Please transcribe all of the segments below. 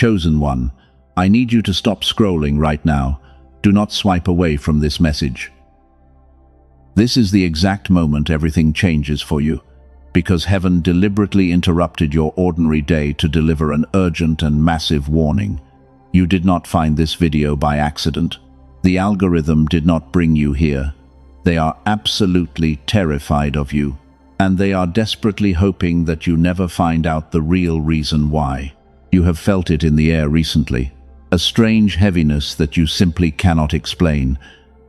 Chosen one, I need you to stop scrolling right now. Do not swipe away from this message. This is the exact moment everything changes for you, because heaven deliberately interrupted your ordinary day to deliver an urgent and massive warning. You did not find this video by accident. The algorithm did not bring you here. They are absolutely terrified of you, and they are desperately hoping that you never find out the real reason why. You have felt it in the air recently, a strange heaviness that you simply cannot explain.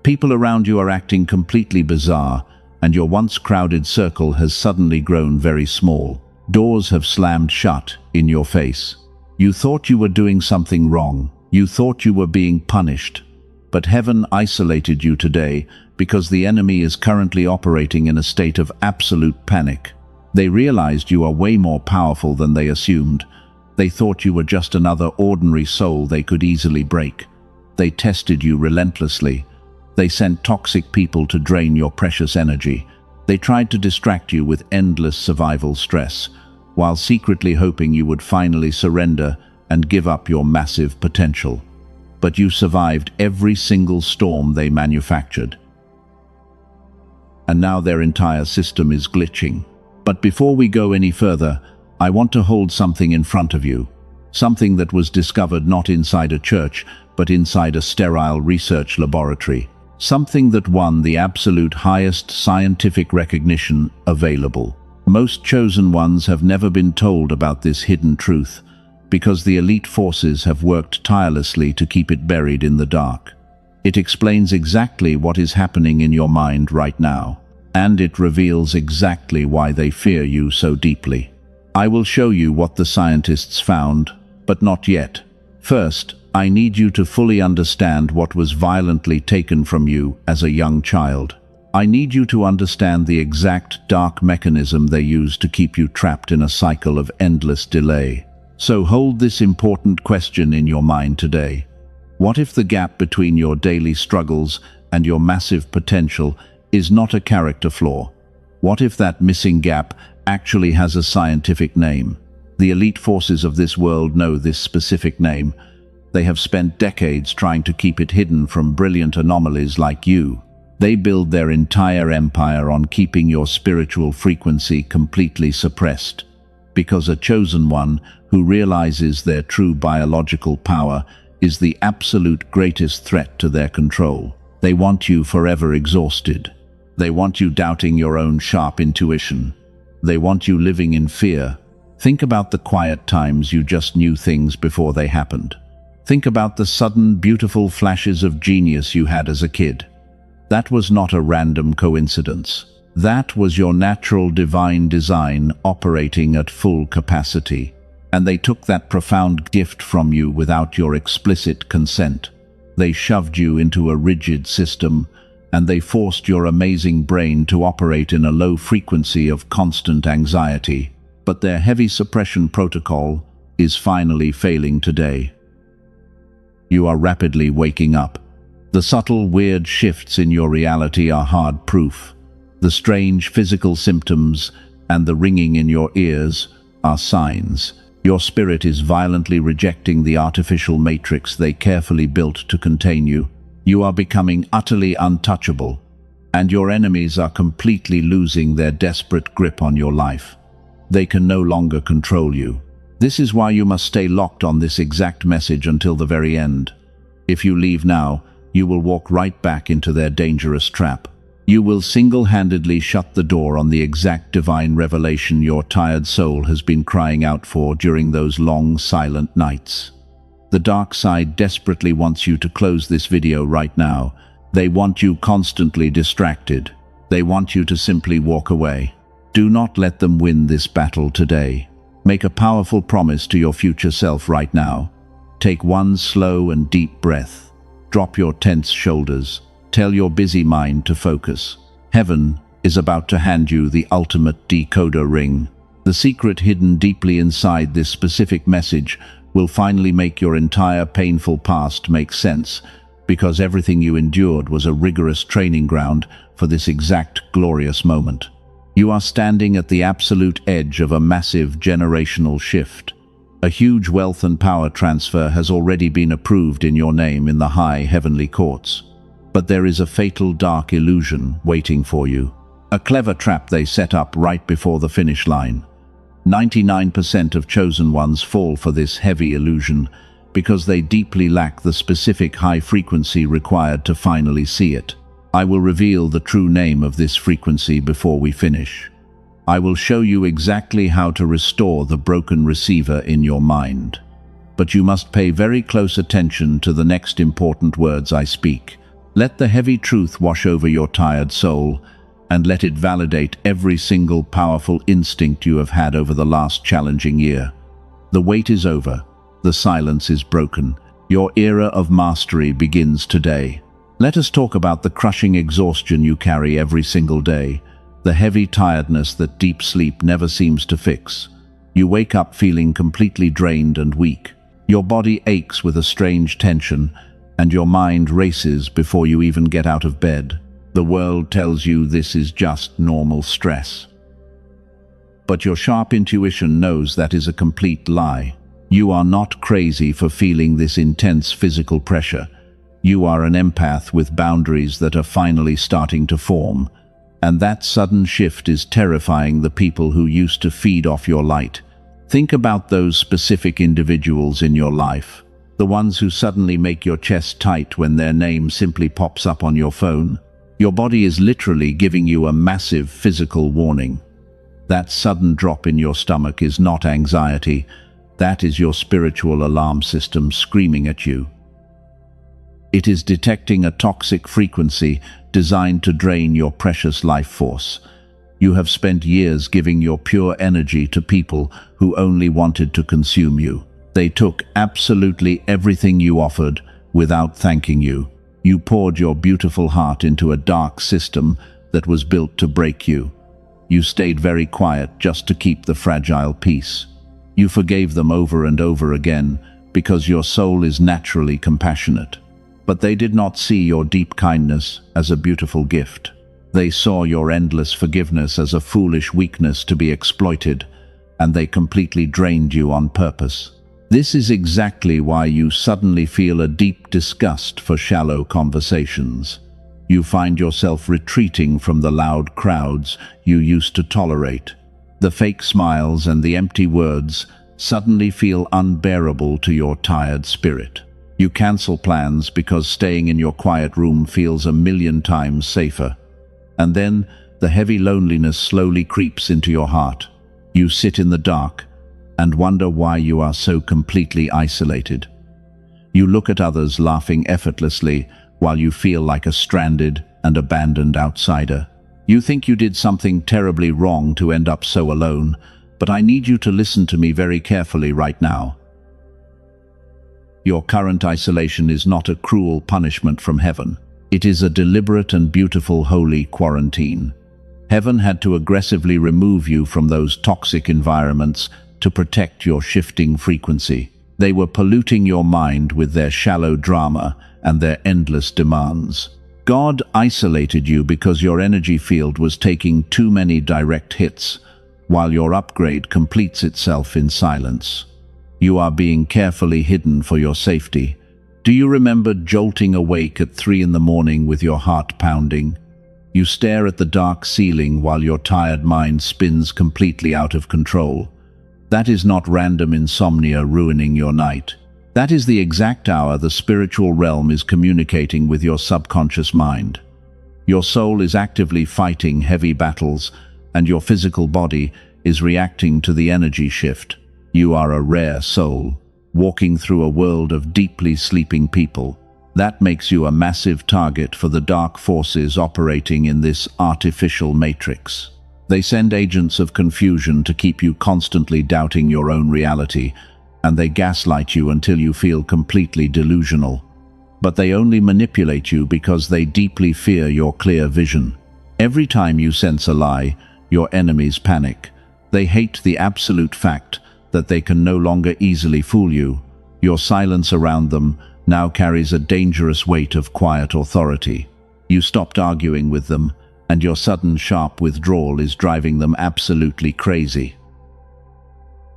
People around you are acting completely bizarre, and your once crowded circle has suddenly grown very small. Doors have slammed shut in your face. You thought you were doing something wrong. You thought you were being punished. But heaven isolated you today because the enemy is currently operating in a state of absolute panic. They realized you are way more powerful than they assumed. They thought you were just another ordinary soul they could easily break. They tested you relentlessly. They sent toxic people to drain your precious energy. They tried to distract you with endless survival stress, while secretly hoping you would finally surrender and give up your massive potential. But you survived every single storm they manufactured. And now their entire system is glitching. But before we go any further, I want to hold something in front of you. Something that was discovered not inside a church, but inside a sterile research laboratory. Something that won the absolute highest scientific recognition available. Most chosen ones have never been told about this hidden truth, because the elite forces have worked tirelessly to keep it buried in the dark. It explains exactly what is happening in your mind right now, and it reveals exactly why they fear you so deeply. I will show you what the scientists found, but not yet. First, I need you to fully understand what was violently taken from you as a young child. I need you to understand the exact dark mechanism they used to keep you trapped in a cycle of endless delay. So hold this important question in your mind today. What if the gap between your daily struggles and your massive potential is not a character flaw? What if that missing gap actually has a scientific name? The elite forces of this world know this specific name. They have spent decades trying to keep it hidden from brilliant anomalies like you. They build their entire empire on keeping your spiritual frequency completely suppressed. Because a chosen one who realizes their true biological power is the absolute greatest threat to their control. They want you forever exhausted. They want you doubting your own sharp intuition. They want you living in fear. Think about the quiet times you just knew things before they happened. Think about the sudden, beautiful flashes of genius you had as a kid. That was not a random coincidence. That was your natural divine design operating at full capacity. And they took that profound gift from you without your explicit consent. They shoved you into a rigid system, and they forced your amazing brain to operate in a low frequency of constant anxiety. But their heavy suppression protocol is finally failing today. You are rapidly waking up. The subtle, weird shifts in your reality are hard proof. The strange physical symptoms and the ringing in your ears are signs. Your spirit is violently rejecting the artificial matrix they carefully built to contain you. You are becoming utterly untouchable, and your enemies are completely losing their desperate grip on your life. They can no longer control you. This is why you must stay locked on this exact message until the very end. If you leave now, you will walk right back into their dangerous trap. You will single-handedly shut the door on the exact divine revelation your tired soul has been crying out for during those long, silent nights. The dark side desperately wants you to close this video right now. They want you constantly distracted. They want you to simply walk away. Do not let them win this battle today. Make a powerful promise to your future self right now. Take one slow and deep breath. Drop your tense shoulders. Tell your busy mind to focus. Heaven is about to hand you the ultimate decoder ring. The secret hidden deeply inside this specific message will finally make your entire painful past make sense, because everything you endured was a rigorous training ground for this exact glorious moment. You are standing at the absolute edge of a massive generational shift. A huge wealth and power transfer has already been approved in your name in the high heavenly courts. But there is a fatal dark illusion waiting for you. A clever trap they set up right before the finish line. 99% of chosen ones fall for this heavy illusion because they deeply lack the specific high frequency required to finally see it. I will reveal the true name of this frequency before we finish. I will show you exactly how to restore the broken receiver in your mind. But you must pay very close attention to the next important words I speak. Let the heavy truth wash over your tired soul, and let it validate every single powerful instinct you have had over the last challenging year. The wait is over. The silence is broken. Your era of mastery begins today. Let us talk about the crushing exhaustion you carry every single day, the heavy tiredness that deep sleep never seems to fix. You wake up feeling completely drained and weak. Your body aches with a strange tension, and your mind races before you even get out of bed. The world tells you this is just normal stress. But your sharp intuition knows that is a complete lie. You are not crazy for feeling this intense physical pressure. You are an empath with boundaries that are finally starting to form. And that sudden shift is terrifying the people who used to feed off your light. Think about those specific individuals in your life. The ones who suddenly make your chest tight when their name simply pops up on your phone. Your body is literally giving you a massive physical warning. That sudden drop in your stomach is not anxiety. That is your spiritual alarm system screaming at you. It is detecting a toxic frequency designed to drain your precious life force. You have spent years giving your pure energy to people who only wanted to consume you. They took absolutely everything you offered without thanking you. You poured your beautiful heart into a dark system that was built to break you. You stayed very quiet just to keep the fragile peace. You forgave them over and over again because your soul is naturally compassionate. But they did not see your deep kindness as a beautiful gift. They saw your endless forgiveness as a foolish weakness to be exploited, and they completely drained you on purpose. This is exactly why you suddenly feel a deep disgust for shallow conversations. You find yourself retreating from the loud crowds you used to tolerate. The fake smiles and the empty words suddenly feel unbearable to your tired spirit. You cancel plans because staying in your quiet room feels 1,000,000 times safer. And then the heavy loneliness slowly creeps into your heart. You sit in the dark and wonder why you are so completely isolated. You look at others laughing effortlessly while you feel like a stranded and abandoned outsider. You think you did something terribly wrong to end up so alone, but I need you to listen to me very carefully right now. Your current isolation is not a cruel punishment from heaven. It is a deliberate and beautiful holy quarantine. Heaven had to aggressively remove you from those toxic environments to protect your shifting frequency. They were polluting your mind with their shallow drama and their endless demands. God isolated you because your energy field was taking too many direct hits, while your upgrade completes itself in silence. You are being carefully hidden for your safety. Do you remember jolting awake at 3 in the morning with your heart pounding? You stare at the dark ceiling while your tired mind spins completely out of control. That is not random insomnia ruining your night. That is the exact hour the spiritual realm is communicating with your subconscious mind. Your soul is actively fighting heavy battles, and your physical body is reacting to the energy shift. You are a rare soul, walking through a world of deeply sleeping people. That makes you a massive target for the dark forces operating in this artificial matrix. They send agents of confusion to keep you constantly doubting your own reality, and they gaslight you until you feel completely delusional. But they only manipulate you because they deeply fear your clear vision. Every time you sense a lie, your enemies panic. They hate the absolute fact that they can no longer easily fool you. Your silence around them now carries a dangerous weight of quiet authority. You stopped arguing with them, and your sudden sharp withdrawal is driving them absolutely crazy.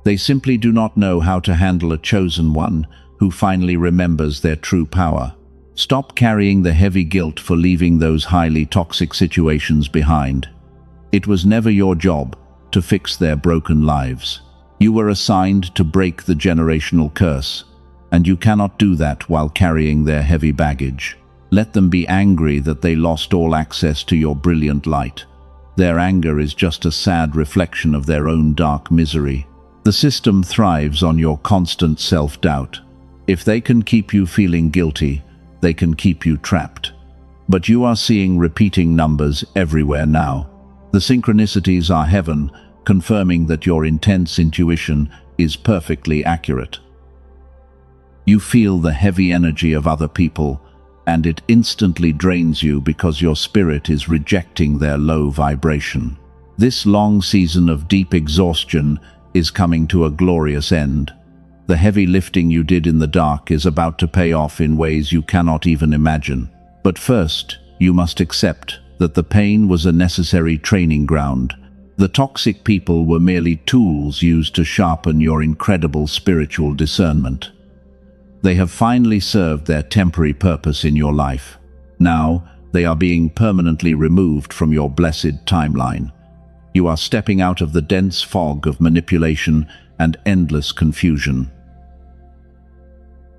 They simply do not know how to handle a chosen one who finally remembers their true power. Stop carrying the heavy guilt for leaving those highly toxic situations behind. It was never your job to fix their broken lives. You were assigned to break the generational curse, and you cannot do that while carrying their heavy baggage. Let them be angry that they lost all access to your brilliant light. Their anger is just a sad reflection of their own dark misery. The system thrives on your constant self-doubt. If they can keep you feeling guilty, they can keep you trapped. But you are seeing repeating numbers everywhere now. The synchronicities are heaven, confirming that your intense intuition is perfectly accurate. You feel the heavy energy of other people, and it instantly drains you because your spirit is rejecting their low vibration. This long season of deep exhaustion is coming to a glorious end. The heavy lifting you did in the dark is about to pay off in ways you cannot even imagine. But first, you must accept that the pain was a necessary training ground. The toxic people were merely tools used to sharpen your incredible spiritual discernment. They have finally served their temporary purpose in your life. Now, they are being permanently removed from your blessed timeline. You are stepping out of the dense fog of manipulation and endless confusion.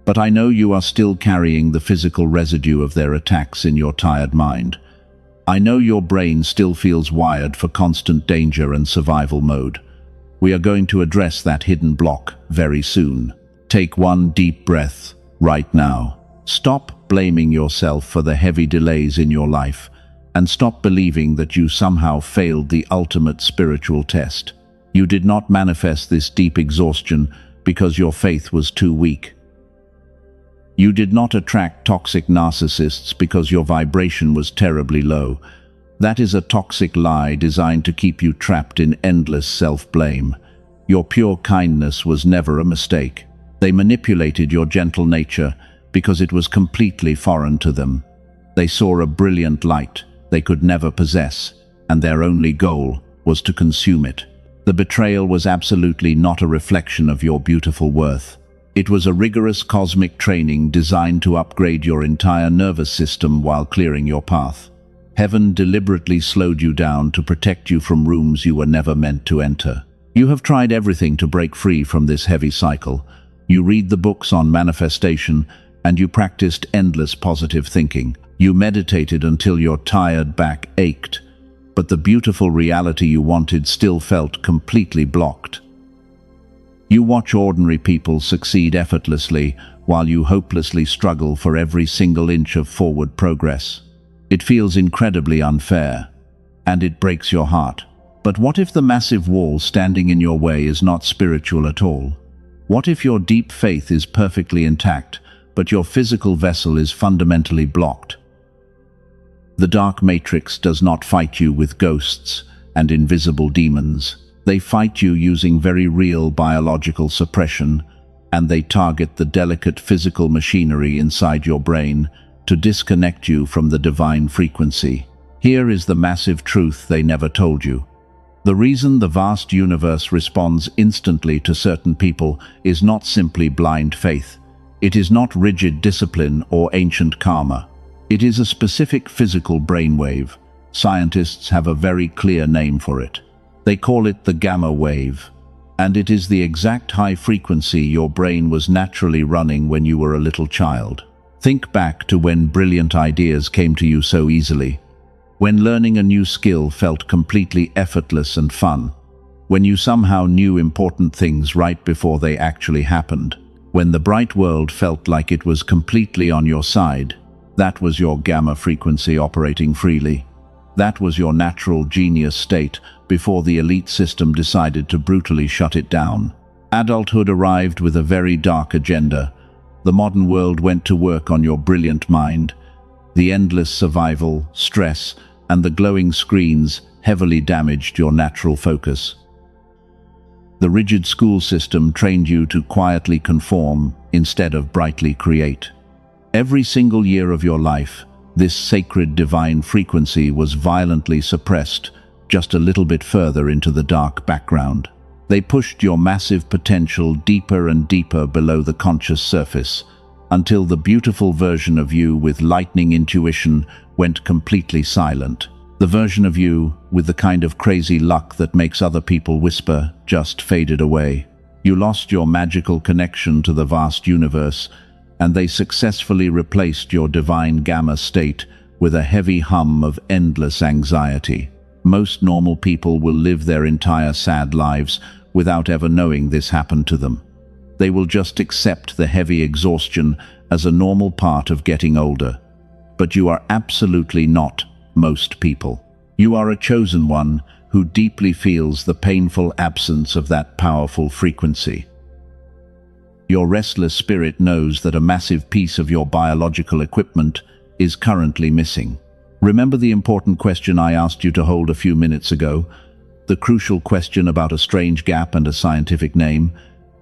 But I know you are still carrying the physical residue of their attacks in your tired mind. I know your brain still feels wired for constant danger and survival mode. We are going to address that hidden block very soon. Take one deep breath right now. Stop blaming yourself for the heavy delays in your life, and stop believing that you somehow failed the ultimate spiritual test. You did not manifest this deep exhaustion because your faith was too weak. You did not attract toxic narcissists because your vibration was terribly low. That is a toxic lie designed to keep you trapped in endless self-blame. Your pure kindness was never a mistake. They manipulated your gentle nature because it was completely foreign to them. They saw a brilliant light they could never possess, and their only goal was to consume it. The betrayal was absolutely not a reflection of your beautiful worth. It was a rigorous cosmic training designed to upgrade your entire nervous system while clearing your path. Heaven deliberately slowed you down to protect you from rooms you were never meant to enter. You have tried everything to break free from this heavy cycle. You read the books on manifestation, and you practiced endless positive thinking. You meditated until your tired back ached, but the beautiful reality you wanted still felt completely blocked. You watch ordinary people succeed effortlessly while you hopelessly struggle for every single inch of forward progress. It feels incredibly unfair, and it breaks your heart. But what if the massive wall standing in your way is not spiritual at all? What if your deep faith is perfectly intact, but your physical vessel is fundamentally blocked? The dark matrix does not fight you with ghosts and invisible demons. They fight you using very real biological suppression, and they target the delicate physical machinery inside your brain to disconnect you from the divine frequency. Here is the massive truth they never told you. The reason the vast universe responds instantly to certain people is not simply blind faith. It is not rigid discipline or ancient karma. It is a specific physical brainwave. Scientists have a very clear name for it. They call it the gamma wave, and it is the exact high frequency your brain was naturally running when you were a little child. Think back to when brilliant ideas came to you so easily, when learning a new skill felt completely effortless and fun, when you somehow knew important things right before they actually happened, when the bright world felt like it was completely on your side. That was your gamma frequency operating freely. That was your natural genius state before the elite system decided to brutally shut it down. Adulthood arrived with a very dark agenda. The modern world went to work on your brilliant mind. The endless survival, stress, and the glowing screens heavily damaged your natural focus. The rigid school system trained you to quietly conform instead of brightly create. Every single year of your life, this sacred divine frequency was violently suppressed just a little bit further into the dark background. They pushed your massive potential deeper and deeper below the conscious surface, until the beautiful version of you with lightning intuition went completely silent. The version of you, with the kind of crazy luck that makes other people whisper, just faded away. You lost your magical connection to the vast universe, and they successfully replaced your divine gamma state with a heavy hum of endless anxiety. Most normal people will live their entire sad lives without ever knowing this happened to them. They will just accept the heavy exhaustion as a normal part of getting older. But you are absolutely not most people. You are a chosen one who deeply feels the painful absence of that powerful frequency. Your restless spirit knows that a massive piece of your biological equipment is currently missing. Remember the important question I asked you to hold a few minutes ago? The crucial question about a strange gap and a scientific name?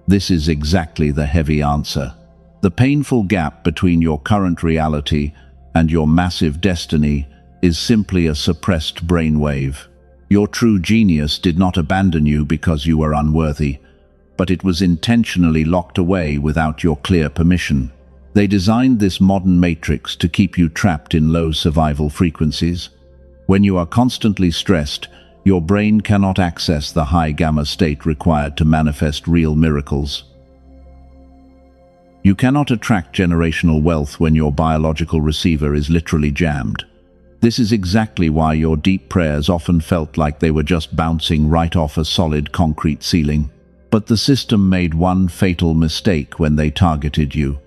This is exactly the heavy answer. The painful gap between your current reality and your massive destiny is simply a suppressed brainwave. Your true genius did not abandon you because you were unworthy, but it was intentionally locked away without your clear permission. They designed this modern matrix to keep you trapped in low survival frequencies. When you are constantly stressed, your brain cannot access the high gamma state required to manifest real miracles. You cannot attract generational wealth when your biological receiver is literally jammed. This is exactly why your deep prayers often felt like they were just bouncing right off a solid concrete ceiling. But the system made one fatal mistake when they targeted you.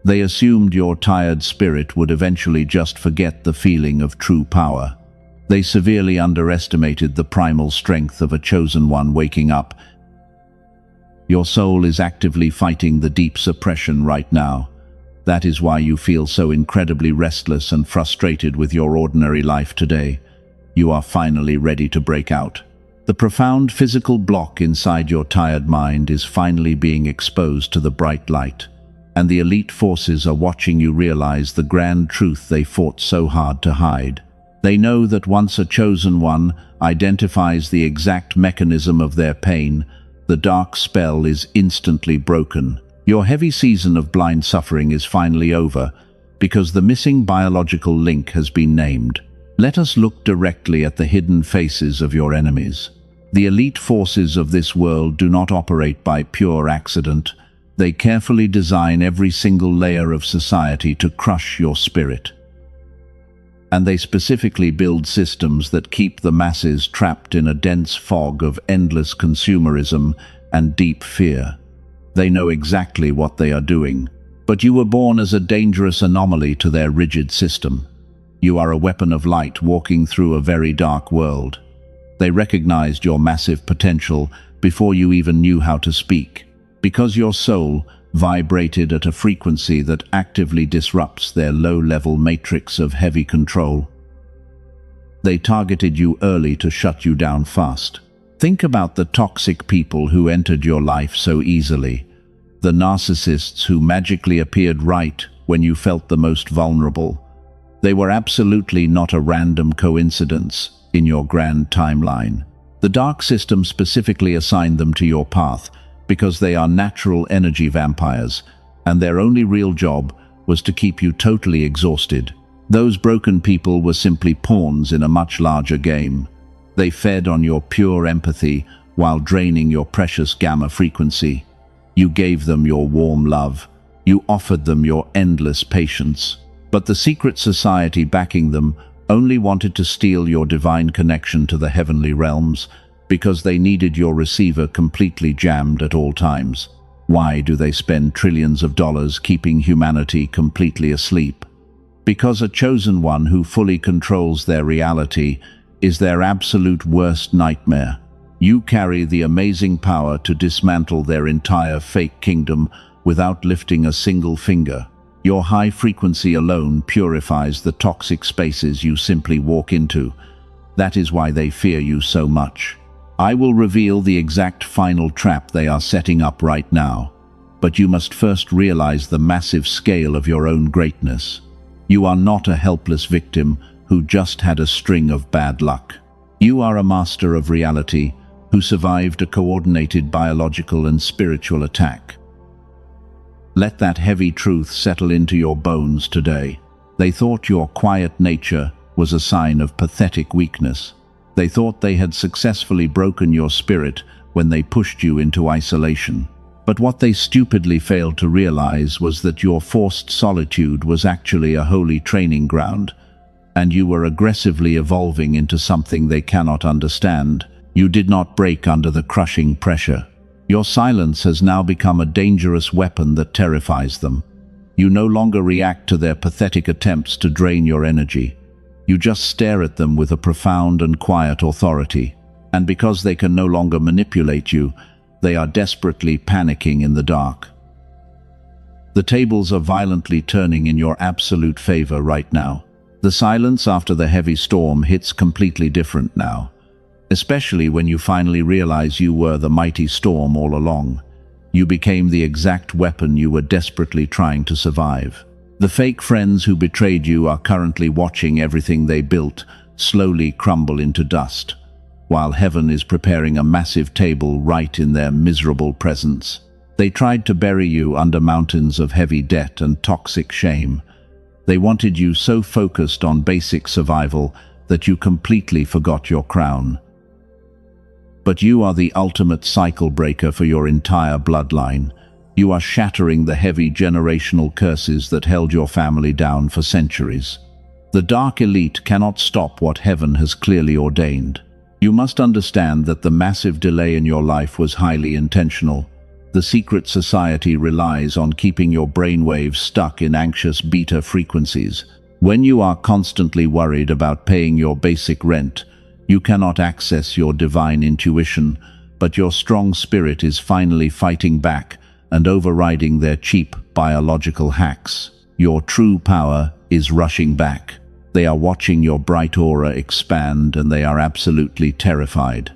They assumed your tired spirit would eventually just forget the feeling of true power. They severely underestimated the primal strength of a chosen one waking up. Your soul is actively fighting the deep suppression right now. That is why you feel so incredibly restless and frustrated with your ordinary life today. You are finally ready to break out. The profound physical block inside your tired mind is finally being exposed to the bright light, and the elite forces are watching you realize the grand truth they fought so hard to hide. They know that once a chosen one identifies the exact mechanism of their pain, the dark spell is instantly broken. Your heavy season of blind suffering is finally over, because the missing biological link has been named. Let us look directly at the hidden faces of your enemies. The elite forces of this world do not operate by pure accident. They carefully design every single layer of society to crush your spirit. And they specifically build systems that keep the masses trapped in a dense fog of endless consumerism and deep fear. They know exactly what they are doing, but you were born as a dangerous anomaly to their rigid system. You are a weapon of light walking through a very dark world. They recognized your massive potential before you even knew how to speak, because your soul vibrated at a frequency that actively disrupts their low-level matrix of heavy control. They targeted you early to shut you down fast. Think about the toxic people who entered your life so easily, the narcissists who magically appeared right when you felt the most vulnerable. They were absolutely not a random coincidence in your grand timeline. The dark system specifically assigned them to your path because they are natural energy vampires, and their only real job was to keep you totally exhausted. Those broken people were simply pawns in a much larger game. They fed on your pure empathy while draining your precious gamma frequency. You gave them your warm love. You offered them your endless patience. But the secret society backing them only wanted to steal your divine connection to the heavenly realms because they needed your receiver completely jammed at all times. Why do they spend trillions of dollars keeping humanity completely asleep? Because a chosen one who fully controls their reality is their absolute worst nightmare. You carry the amazing power to dismantle their entire fake kingdom without lifting a single finger. Your high frequency alone purifies the toxic spaces you simply walk into. That is why they fear you so much. I will reveal the exact final trap they are setting up right now, but you must first realize the massive scale of your own greatness. You are not a helpless victim who just had a string of bad luck. You are a master of reality who survived a coordinated biological and spiritual attack. Let that heavy truth settle into your bones today. They thought your quiet nature was a sign of pathetic weakness. They thought they had successfully broken your spirit when they pushed you into isolation. But what they stupidly failed to realize was that your forced solitude was actually a holy training ground, and you were aggressively evolving into something they cannot understand. You did not break under the crushing pressure. Your silence has now become a dangerous weapon that terrifies them. You no longer react to their pathetic attempts to drain your energy. You just stare at them with a profound and quiet authority. And because they can no longer manipulate you, they are desperately panicking in the dark. The tables are violently turning in your absolute favor right now. The silence after the heavy storm hits completely different now, especially when you finally realize you were the mighty storm all along. You became the exact weapon you were desperately trying to survive. The fake friends who betrayed you are currently watching everything they built slowly crumble into dust, while heaven is preparing a massive table right in their miserable presence. They tried to bury you under mountains of heavy debt and toxic shame. They wanted you so focused on basic survival that you completely forgot your crown. But you are the ultimate cycle breaker for your entire bloodline. You are shattering the heavy generational curses that held your family down for centuries. The dark elite cannot stop what heaven has clearly ordained. You must understand that the massive delay in your life was highly intentional. The secret society relies on keeping your brainwaves stuck in anxious beta frequencies. When you are constantly worried about paying your basic rent, you cannot access your divine intuition, but your strong spirit is finally fighting back and overriding their cheap biological hacks. Your true power is rushing back. They are watching your bright aura expand, and they are absolutely terrified.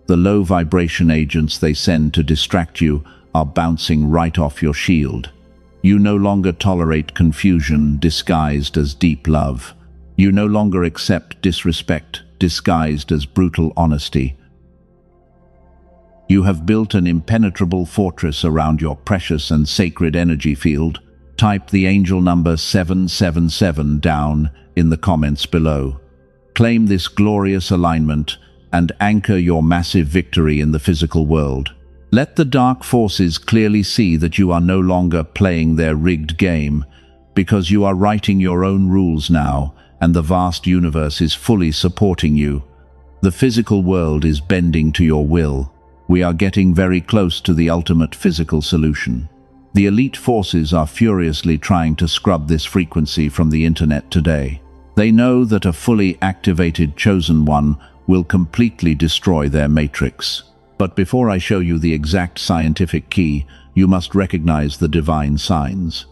The low vibration agents they send to distract you are bouncing right off your shield. You no longer tolerate confusion disguised as deep love. You no longer accept disrespect disguised as brutal honesty. You have built an impenetrable fortress around your precious and sacred energy field. Type the angel number 777 down in the comments below. Claim this glorious alignment and anchor your massive victory in the physical world. Let the dark forces clearly see that you are no longer playing their rigged game, because you are writing your own rules now, and the vast universe is fully supporting you. The physical world is bending to your will. We are getting very close to the ultimate physical solution. The elite forces are furiously trying to scrub this frequency from the internet today. They know that a fully activated chosen one will completely destroy their matrix. But before I show you the exact scientific key, you must recognize the divine signs.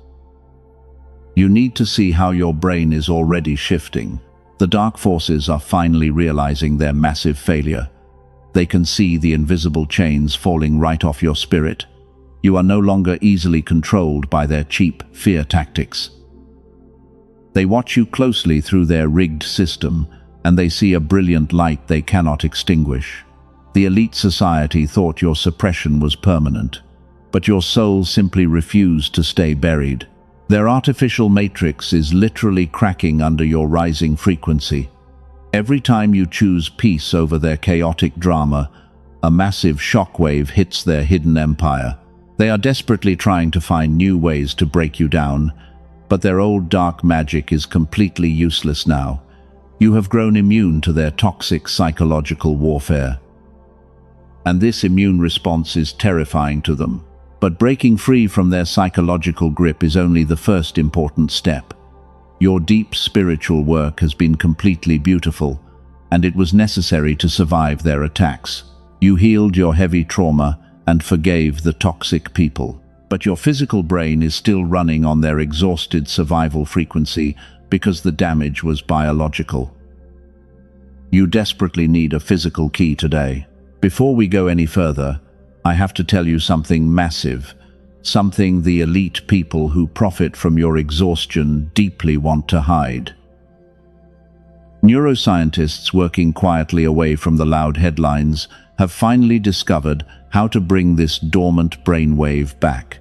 You need to see how your brain is already shifting. The dark forces are finally realizing their massive failure. They can see the invisible chains falling right off your spirit. You are no longer easily controlled by their cheap fear tactics. They watch you closely through their rigged system, and they see a brilliant light they cannot extinguish. The elite society thought your suppression was permanent, but your soul simply refused to stay buried. Their artificial matrix is literally cracking under your rising frequency. Every time you choose peace over their chaotic drama, a massive shockwave hits their hidden empire. They are desperately trying to find new ways to break you down, but their old dark magic is completely useless now. You have grown immune to their toxic psychological warfare. And this immune response is terrifying to them. But breaking free from their psychological grip is only the first important step. Your deep spiritual work has been completely beautiful, and it was necessary to survive their attacks. You healed your heavy trauma and forgave the toxic people. But your physical brain is still running on their exhausted survival frequency because the damage was biological. You desperately need a physical key today. Before we go any further, I have to tell you something massive, something the elite people who profit from your exhaustion deeply want to hide. Neuroscientists working quietly away from the loud headlines have finally discovered how to bring this dormant brainwave back.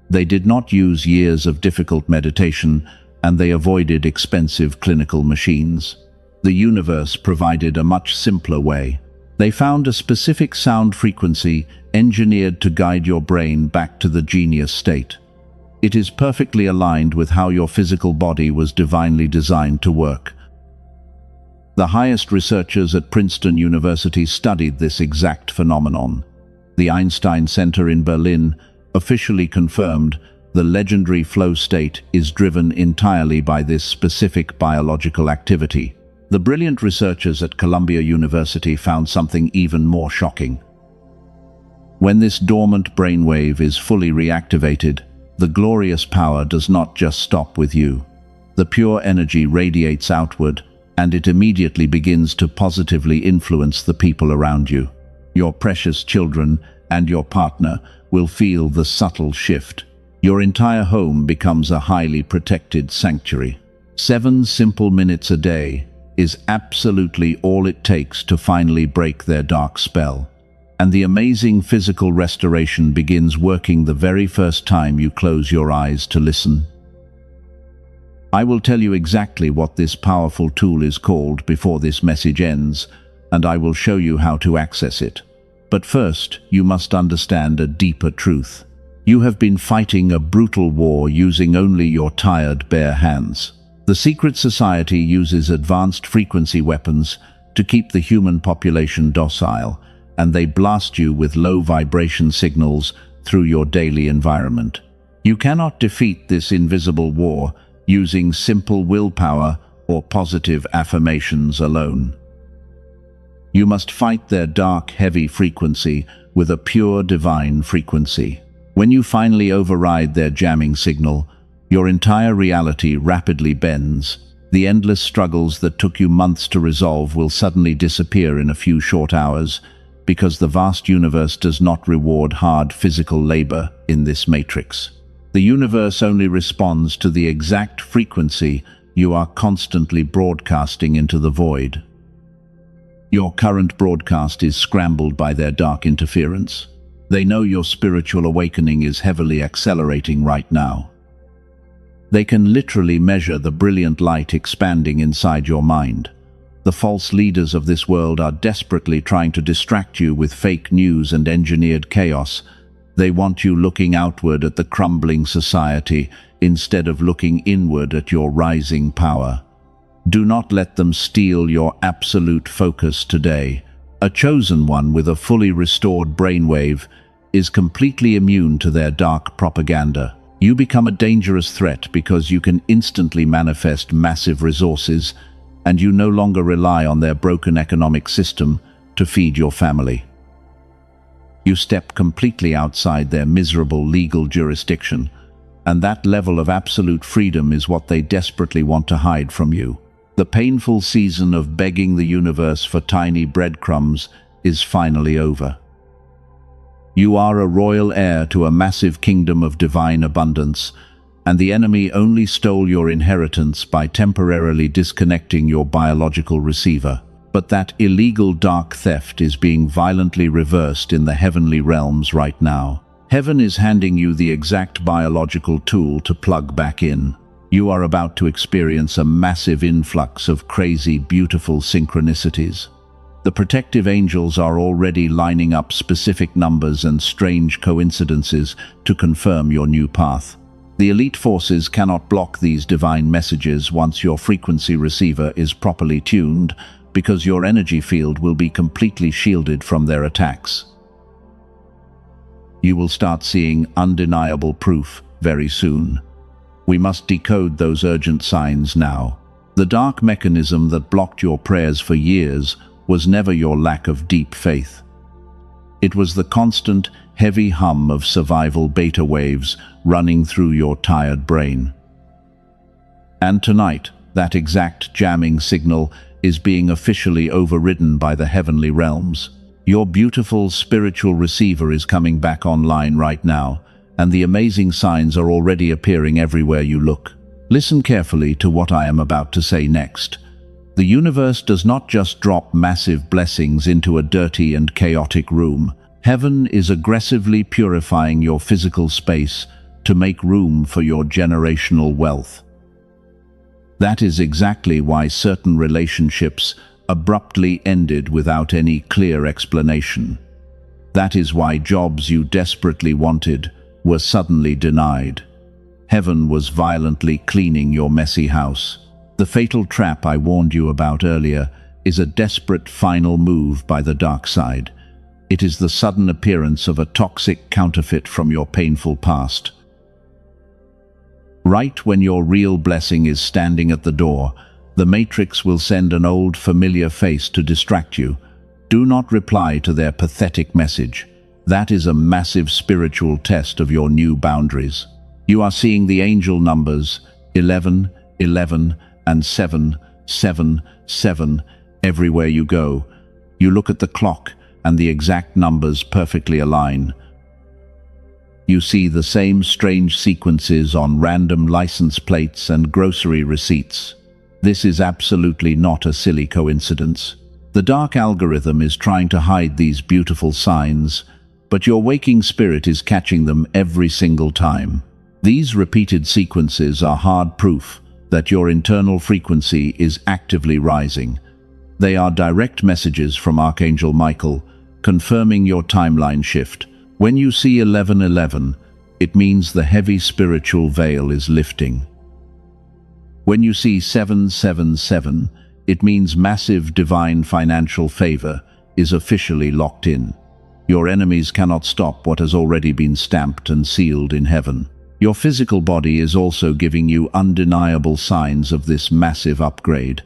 They did not use years of difficult meditation, and they avoided expensive clinical machines. The universe provided a much simpler way. They found a specific sound frequency engineered to guide your brain back to the genius state. It is perfectly aligned with how your physical body was divinely designed to work. The highest researchers at Princeton University studied this exact phenomenon. The Einstein Center in Berlin officially confirmed the legendary flow state is driven entirely by this specific biological activity. The brilliant researchers at Columbia University found something even more shocking. When this dormant brainwave is fully reactivated, the glorious power does not just stop with you. The pure energy radiates outward, and it immediately begins to positively influence the people around you. Your precious children and your partner will feel the subtle shift. Your entire home becomes a highly protected sanctuary. 7 simple minutes a day is absolutely all it takes to finally break their dark spell. And the amazing physical restoration begins working the very first time you close your eyes to listen. I will tell you exactly what this powerful tool is called before this message ends, and I will show you how to access it. But first, you must understand a deeper truth. You have been fighting a brutal war using only your tired, bare hands. The secret society uses advanced frequency weapons to keep the human population docile, and they blast you with low vibration signals through your daily environment. You cannot defeat this invisible war using simple willpower or positive affirmations alone. You must fight their dark, heavy frequency with a pure divine frequency. When you finally override their jamming signal, your entire reality rapidly bends. The endless struggles that took you months to resolve will suddenly disappear in a few short hours, because the vast universe does not reward hard physical labor in this matrix. The universe only responds to the exact frequency you are constantly broadcasting into the void. Your current broadcast is scrambled by their dark interference. They know your spiritual awakening is heavily accelerating right now. They can literally measure the brilliant light expanding inside your mind. The false leaders of this world are desperately trying to distract you with fake news and engineered chaos. They want you looking outward at the crumbling society instead of looking inward at your rising power. Do not let them steal your absolute focus today. A chosen one with a fully restored brainwave is completely immune to their dark propaganda. You become a dangerous threat because you can instantly manifest massive resources, and you no longer rely on their broken economic system to feed your family. You step completely outside their miserable legal jurisdiction, and that level of absolute freedom is what they desperately want to hide from you. The painful season of begging the universe for tiny breadcrumbs is finally over. You are a royal heir to a massive kingdom of divine abundance, and the enemy only stole your inheritance by temporarily disconnecting your biological receiver. But that illegal dark theft is being violently reversed in the heavenly realms right now. Heaven is handing you the exact biological tool to plug back in. You are about to experience a massive influx of crazy, beautiful synchronicities. The protective angels are already lining up specific numbers and strange coincidences to confirm your new path. The elite forces cannot block these divine messages once your frequency receiver is properly tuned, because your energy field will be completely shielded from their attacks. You will start seeing undeniable proof very soon. We must decode those urgent signs now. The dark mechanism that blocked your prayers for years was never your lack of deep faith. It was the constant, heavy hum of survival beta waves running through your tired brain. And tonight, that exact jamming signal is being officially overridden by the heavenly realms. Your beautiful spiritual receiver is coming back online right now, and the amazing signs are already appearing everywhere you look. Listen carefully to what I am about to say next. The universe does not just drop massive blessings into a dirty and chaotic room. Heaven is aggressively purifying your physical space to make room for your generational wealth. That is exactly why certain relationships abruptly ended without any clear explanation. That is why jobs you desperately wanted were suddenly denied. Heaven was violently cleaning your messy house. The fatal trap I warned you about earlier is a desperate final move by the dark side. It is the sudden appearance of a toxic counterfeit from your painful past. Right when your real blessing is standing at the door, the Matrix will send an old familiar face to distract you. Do not reply to their pathetic message. That is a massive spiritual test of your new boundaries. You are seeing the angel numbers 11, 11, and 7, 7, 7 everywhere you go. You look at the clock and the exact numbers perfectly align. You see the same strange sequences on random license plates and grocery receipts. This is absolutely not a silly coincidence. The dark algorithm is trying to hide these beautiful signs, but your waking spirit is catching them every single time. These repeated sequences are hard proof that your internal frequency is actively rising. They are direct messages from Archangel Michael, confirming your timeline shift. When you see 1111, it means the heavy spiritual veil is lifting. When you see 777, it means massive divine financial favor is officially locked in. Your enemies cannot stop what has already been stamped and sealed in heaven. Your physical body is also giving you undeniable signs of this massive upgrade.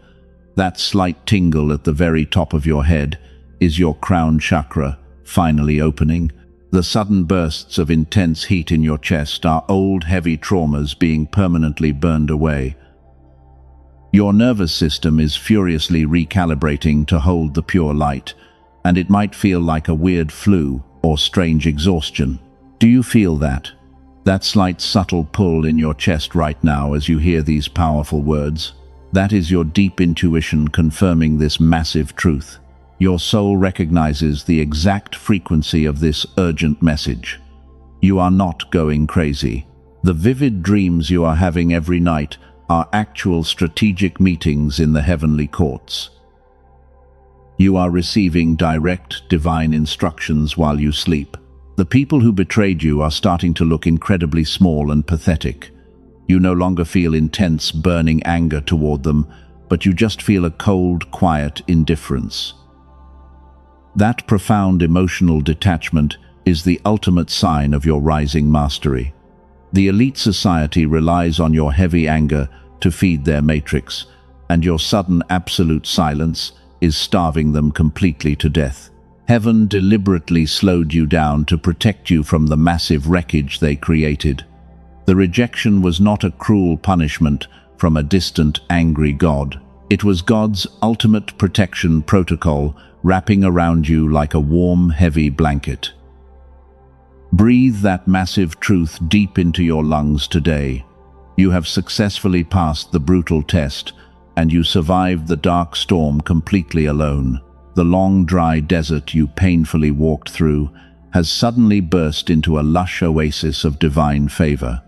That slight tingle at the very top of your head is your crown chakra finally opening. The sudden bursts of intense heat in your chest are old heavy traumas being permanently burned away. Your nervous system is furiously recalibrating to hold the pure light, and it might feel like a weird flu or strange exhaustion. Do you feel that? That slight subtle pull in your chest right now as you hear these powerful words? That is your deep intuition confirming this massive truth. Your soul recognizes the exact frequency of this urgent message. You are not going crazy. The vivid dreams you are having every night are actual strategic meetings in the heavenly courts. You are receiving direct divine instructions while you sleep. The people who betrayed you are starting to look incredibly small and pathetic. You no longer feel intense, burning anger toward them, but you just feel a cold, quiet indifference. That profound emotional detachment is the ultimate sign of your rising mastery. The elite society relies on your heavy anger to feed their matrix, and your sudden absolute silence is starving them completely to death. Heaven deliberately slowed you down to protect you from the massive wreckage they created. The rejection was not a cruel punishment from a distant, angry God. It was God's ultimate protection protocol wrapping around you like a warm, heavy blanket. Breathe that massive truth deep into your lungs today. You have successfully passed the brutal test, and you survived the dark storm completely alone. The long, dry desert you painfully walked through has suddenly burst into a lush oasis of divine favor.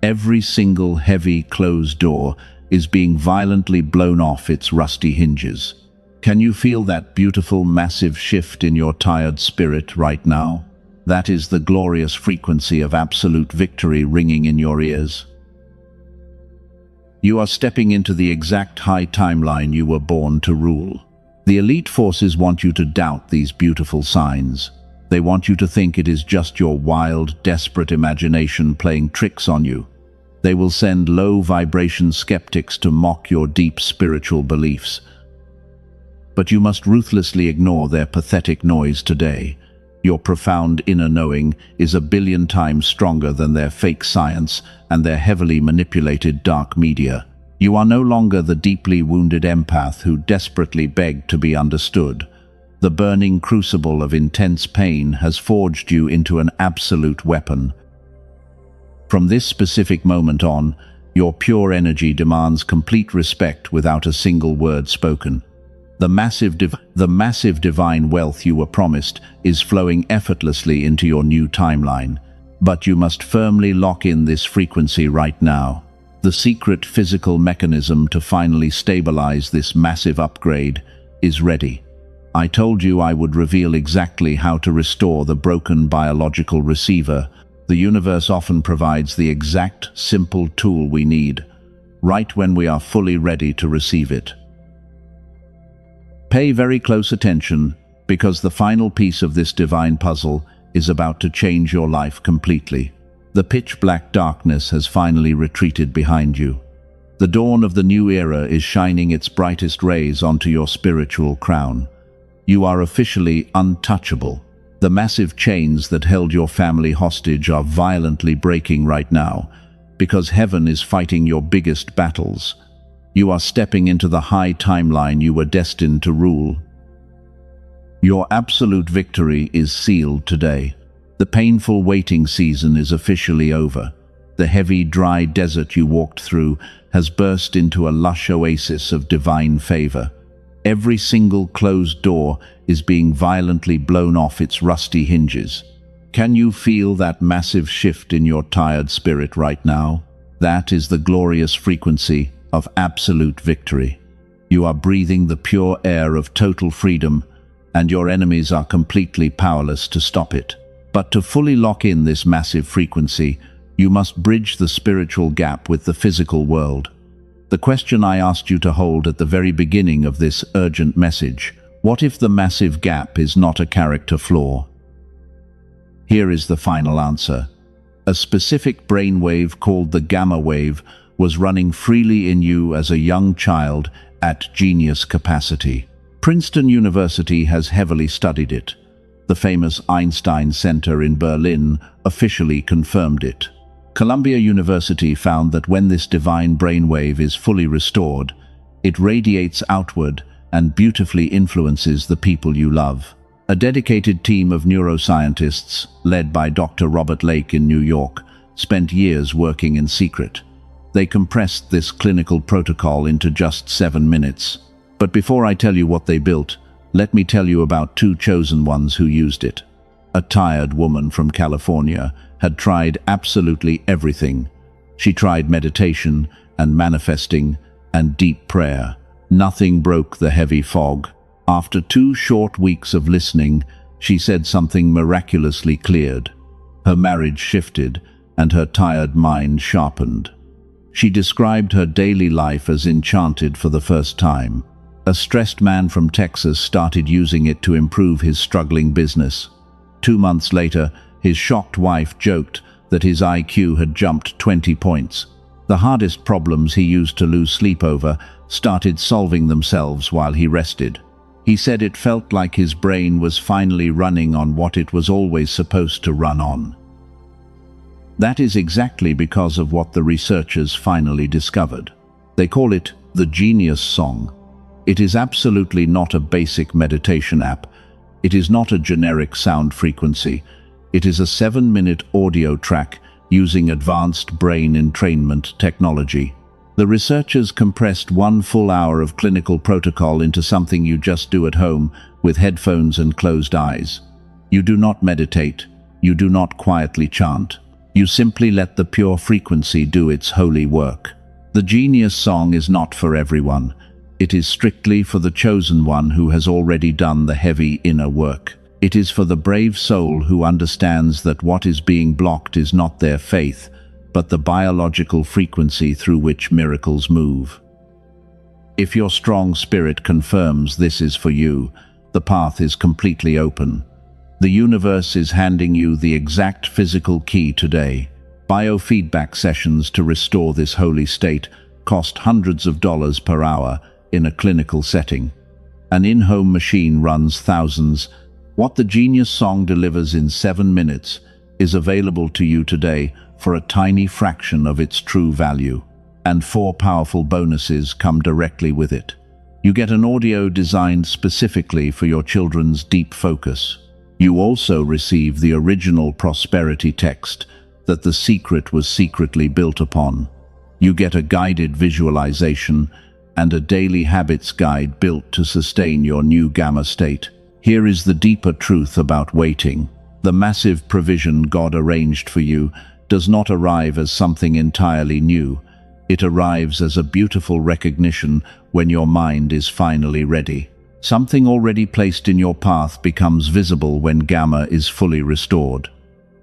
Every single heavy, closed door is being violently blown off its rusty hinges. Can you feel that beautiful, massive shift in your tired spirit right now? That is the glorious frequency of absolute victory ringing in your ears. You are stepping into the exact high timeline you were born to rule. The elite forces want you to doubt these beautiful signs. They want you to think it is just your wild, desperate imagination playing tricks on you. They will send low-vibration skeptics to mock your deep spiritual beliefs. But you must ruthlessly ignore their pathetic noise today. Your profound inner knowing is 1,000,000,000 times stronger than their fake science and their heavily manipulated dark media. You are no longer the deeply wounded empath who desperately begged to be understood. The burning crucible of intense pain has forged you into an absolute weapon. From this specific moment on, Your pure energy demands complete respect without a single word spoken. The massive divine wealth you were promised is flowing effortlessly into your new timeline. But you must firmly lock in this frequency right now. The secret physical mechanism to finally stabilize this massive upgrade is ready. I told you I would reveal exactly how to restore the broken biological receiver. The universe often provides the exact, simple tool we need, right when we are fully ready to receive it. Pay very close attention, because the final piece of this divine puzzle is about to change your life completely. The pitch-black darkness has finally retreated behind you. The dawn of the new era is shining its brightest rays onto your spiritual crown. You are officially untouchable. The massive chains that held your family hostage are violently breaking right now, because heaven is fighting your biggest battles. You are stepping into the high timeline you were destined to rule. Your absolute victory is sealed today. The painful waiting season is officially over. The heavy, dry desert you walked through has burst into a lush oasis of divine favor. Every single closed door is being violently blown off its rusty hinges. Can you feel that massive shift in your tired spirit right now? That is the glorious frequency of absolute victory. You are breathing the pure air of total freedom, and your enemies are completely powerless to stop it. But to fully lock in this massive frequency, you must bridge the spiritual gap with the physical world. The question I asked you to hold at the very beginning of this urgent message: what if the massive gap is not a character flaw? Here is the final answer. A specific brainwave called the gamma wave was running freely in you as a young child at genius capacity. Princeton University has heavily studied it. The famous Einstein Center in Berlin officially confirmed it. Columbia University found that when this divine brainwave is fully restored, it radiates outward and beautifully influences the people you love. A dedicated team of neuroscientists, led by Dr. Robert Lake in New York, spent years working in secret. They compressed this clinical protocol into just 7 minutes. But before I tell you what they built, let me tell you about two chosen ones who used it. A tired woman from California had tried absolutely everything. She tried meditation and manifesting and deep prayer. Nothing broke the heavy fog. After 2 short weeks of listening, she said something miraculously cleared. Her marriage shifted, and her tired mind sharpened. She described her daily life as enchanted for the first time. A stressed man from Texas started using it to improve his struggling business. 2 months later, his shocked wife joked that his IQ had jumped 20 points. The hardest problems he used to lose sleep over started solving themselves while he rested. He said it felt like his brain was finally running on what it was always supposed to run on. That is exactly because of what the researchers finally discovered. They call it the Genius Song. It is absolutely not a basic meditation app. It is not a generic sound frequency. It is a 7-minute audio track using advanced brain entrainment technology. The researchers compressed 1 full hour of clinical protocol into something you just do at home with headphones and closed eyes. You do not meditate. You do not quietly chant. You simply let the pure frequency do its holy work. The Genius Song is not for everyone. It is strictly for the chosen one who has already done the heavy inner work. It is for the brave soul who understands that what is being blocked is not their faith, but the biological frequency through which miracles move. If your strong spirit confirms this is for you, the path is completely open. The universe is handing you the exact physical key today. Biofeedback sessions to restore this holy state cost hundreds of dollars per hour in a clinical setting. An in-home machine runs thousands. What the Genius Song delivers in 7 minutes is available to you today for a tiny fraction of its true value. And 4 powerful bonuses come directly with it. You get an audio designed specifically for your children's deep focus. You also receive the original prosperity text that the secret was secretly built upon. You get a guided visualization and a daily habits guide built to sustain your new gamma state. Here is the deeper truth about waiting. The massive provision God arranged for you does not arrive as something entirely new. It arrives as a beautiful recognition when your mind is finally ready. Something already placed in your path becomes visible when gamma is fully restored.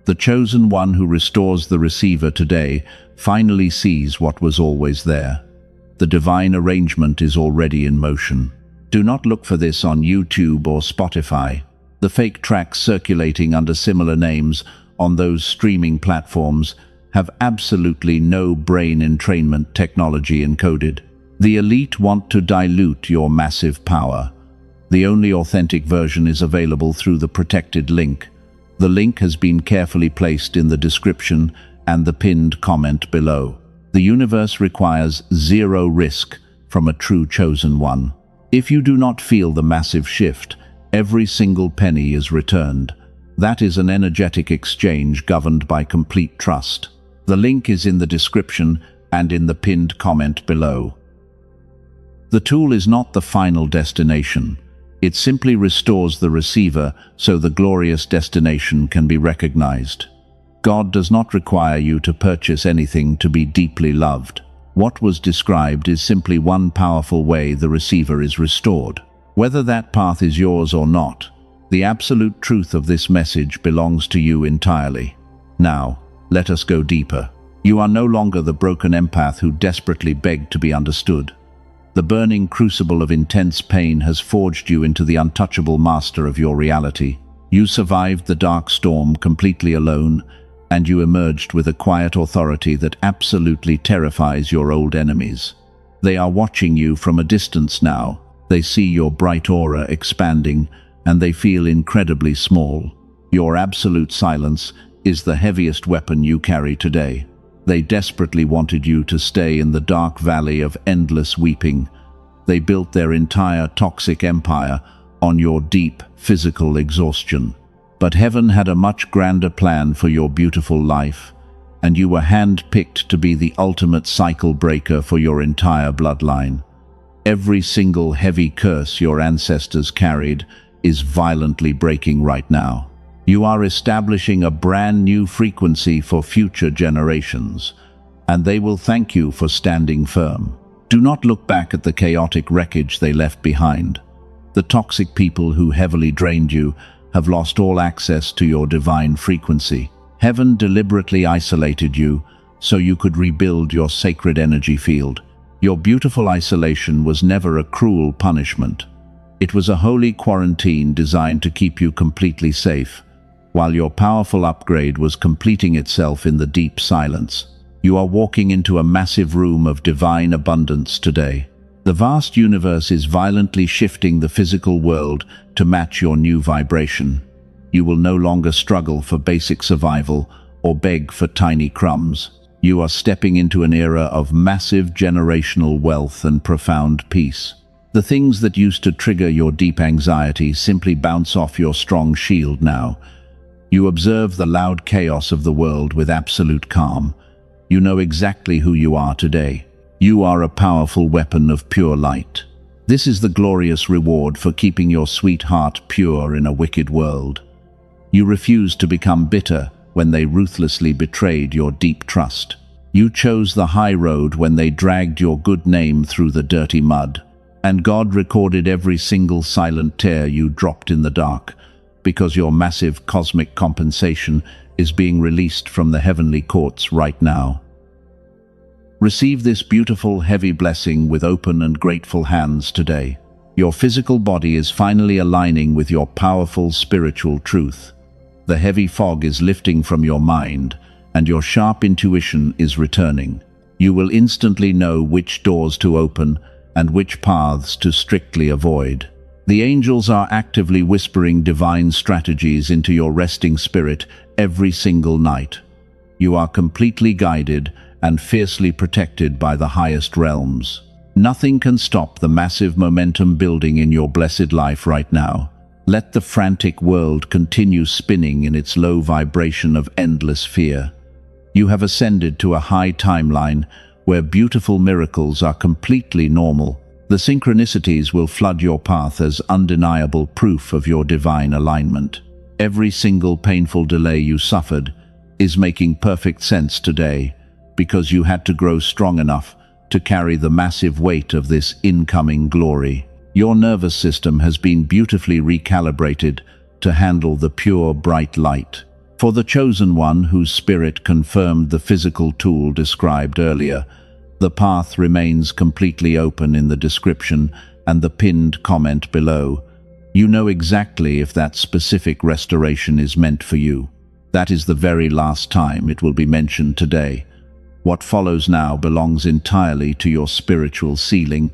The chosen one who restores the receiver today finally sees what was always there. The divine arrangement is already in motion. Do not look for this on YouTube or Spotify. The fake tracks circulating under similar names on those streaming platforms have absolutely no brain entrainment technology encoded. The elite want to dilute your massive power. The only authentic version is available through the protected link. The link has been carefully placed in the description and the pinned comment below. The universe requires zero risk from a true chosen one. If you do not feel the massive shift, every single penny is returned. That is an energetic exchange governed by complete trust. The link is in the description and in the pinned comment below. The tool is not the final destination. It simply restores the receiver so the glorious destination can be recognized. God does not require you to purchase anything to be deeply loved. What was described is simply one powerful way the receiver is restored. Whether that path is yours or not, the absolute truth of this message belongs to you entirely. Now, let us go deeper. You are no longer the broken empath who desperately begged to be understood. The burning crucible of intense pain has forged you into the untouchable master of your reality. You survived the dark storm completely alone, and you emerged with a quiet authority that absolutely terrifies your old enemies. They are watching you from a distance now. They see your bright aura expanding, and they feel incredibly small. Your absolute silence is the heaviest weapon you carry today. They desperately wanted you to stay in the dark valley of endless weeping. They built their entire toxic empire on your deep physical exhaustion. But heaven had a much grander plan for your beautiful life, and you were hand-picked to be the ultimate cycle breaker for your entire bloodline. Every single heavy curse your ancestors carried is violently breaking right now. You are establishing a brand new frequency for future generations, and they will thank you for standing firm. Do not look back at the chaotic wreckage they left behind. The toxic people who heavily drained you have lost all access to your divine frequency. Heaven deliberately isolated you so you could rebuild your sacred energy field. Your beautiful isolation was never a cruel punishment. It was a holy quarantine designed to keep you completely safe, while your powerful upgrade was completing itself in the deep silence. You are walking into a massive room of divine abundance today. The vast universe is violently shifting the physical world to match your new vibration. You will no longer struggle for basic survival or beg for tiny crumbs. You are stepping into an era of massive generational wealth and profound peace. The things that used to trigger your deep anxiety simply bounce off your strong shield now. You observe the loud chaos of the world with absolute calm. You know exactly who you are today. You are a powerful weapon of pure light. This is the glorious reward for keeping your sweet heart pure in a wicked world. You refused to become bitter when they ruthlessly betrayed your deep trust. You chose the high road when they dragged your good name through the dirty mud. And God recorded every single silent tear you dropped in the dark, because your massive cosmic compensation is being released from the heavenly courts right now. Receive this beautiful, heavy blessing with open and grateful hands today. Your physical body is finally aligning with your powerful spiritual truth. The heavy fog is lifting from your mind, and your sharp intuition is returning. You will instantly know which doors to open and which paths to strictly avoid. The angels are actively whispering divine strategies into your resting spirit every single night. You are completely guided and fiercely protected by the highest realms. Nothing can stop the massive momentum building in your blessed life right now. Let the frantic world continue spinning in its low vibration of endless fear. You have ascended to a high timeline where beautiful miracles are completely normal. The synchronicities will flood your path as undeniable proof of your divine alignment. Every single painful delay you suffered is making perfect sense today, because you had to grow strong enough to carry the massive weight of this incoming glory. Your nervous system has been beautifully recalibrated to handle the pure, bright light. For the chosen one whose spirit confirmed the physical tool described earlier, the path remains completely open in the description and the pinned comment below. You know exactly if that specific restoration is meant for you. That is the very last time it will be mentioned today. What follows now belongs entirely to your spiritual sealing,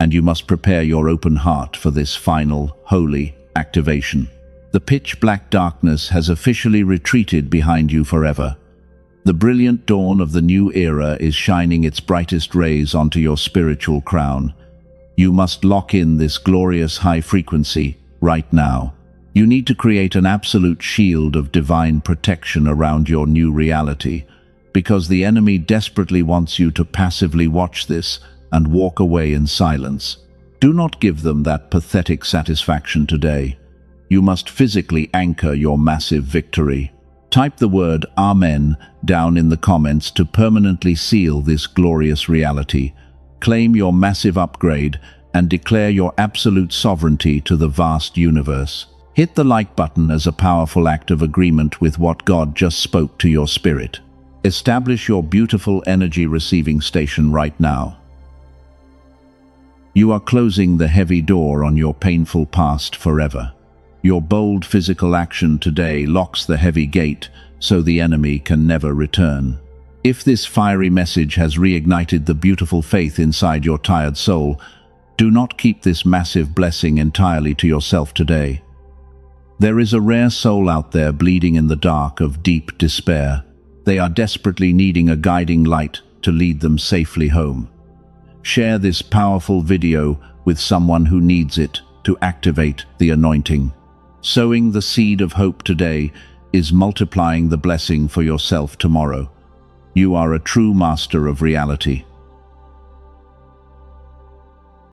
and you must prepare your open heart for this final, holy activation. The pitch-black darkness has officially retreated behind you forever. The brilliant dawn of the new era is shining its brightest rays onto your spiritual crown. You must lock in this glorious high frequency right now. You need to create an absolute shield of divine protection around your new reality, because the enemy desperately wants you to passively watch this and walk away in silence. Do not give them that pathetic satisfaction today. You must physically anchor your massive victory. Type the word Amen down in the comments to permanently seal this glorious reality. Claim your massive upgrade and declare your absolute sovereignty to the vast universe. Hit the like button as a powerful act of agreement with what God just spoke to your spirit. Establish your beautiful energy receiving station right now. You are closing the heavy door on your painful past forever. Your bold physical action today locks the heavy gate so the enemy can never return. If this fiery message has reignited the beautiful faith inside your tired soul, do not keep this massive blessing entirely to yourself today. There is a rare soul out there bleeding in the dark of deep despair. They are desperately needing a guiding light to lead them safely home. Share this powerful video with someone who needs it to activate the anointing. Sowing the seed of hope today is multiplying the blessing for yourself tomorrow. You are a true master of reality.